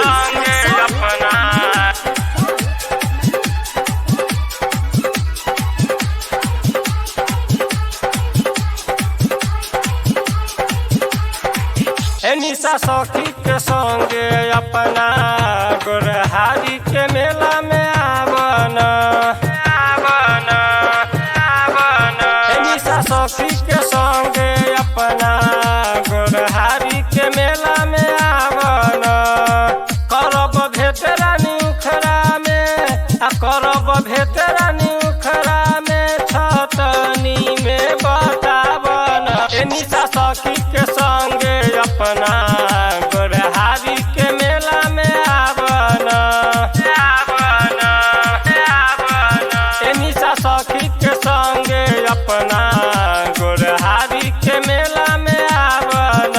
संगे अपना निशा सखी के संगे अपना गोरहारी के मेला में आवन निशा सखी के संगे अपना गोरहारी के मेला में आवन करब भेट रानी उखड़ा में करब भेट रानी उखड़ा में छतनी में बतावन निशा सखी के संगे अपना गोरहारी के मेला में आवन निशा सखी के संगे अपना गोरहारी के मेला में आवन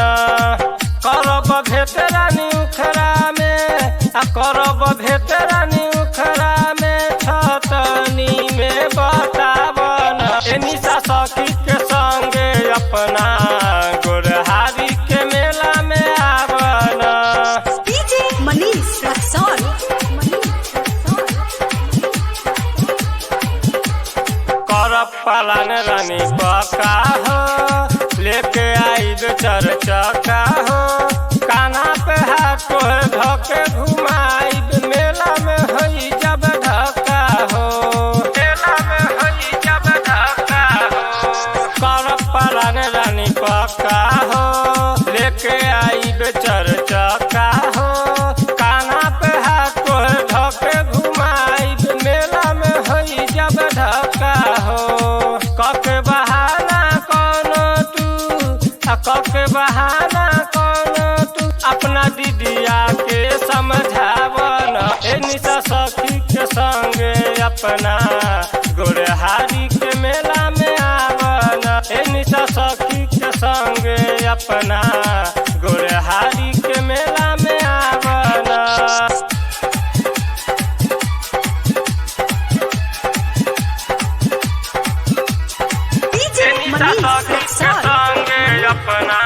करब भेट रानी उखड़ा में करब भेट रानी उखड़ा में छतनी में बतावन निशा सखी के संगे अपना गोरहारी के मेला में आवन डीजे मनीष रक्सौल करब पालन रानी पका हो लेके आइब चरचका हो काना पे हाथ को धके घुमाइब मेला में होई जब धक्का हो मेला में होई जब धक्का हो करब पालन रानी पका हो लेके आइब चरचका हो काना पे हाथ को धके घुमाइब मेला में होई जब धक्का हो कके बहाना कोनो तू कके बहाना कोनो तू अपना दीदिया के समझावन निशा सखी के संगे अपना गोरहारी के मेला में आवन निशा सखी के संगे अपना गोरहारी के मेला में आवन डीजे मनीष रक्सौल संगे अपना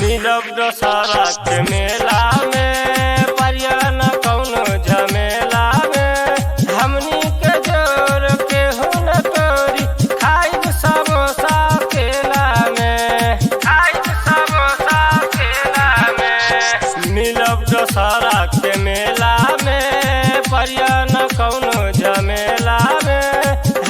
मिलब दशहरा के मेला में परियन कौनो झमेला में हमनी के जोर के हुन तोरी खाइब समोसा केला में खाइब समोसा केला में मिलब दशहरा के मेला में परियन कौनो झमेला में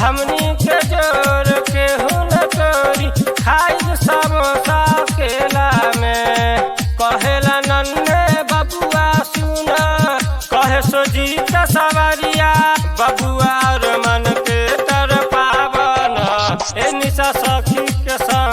हमनी के जोर के हुन तोरी खाइब समोसा केला में कहेला नन्हे बबुआ सुन कहे सोजीत सवरिया बबुआ और मन के तर पावन निशा सखी के संग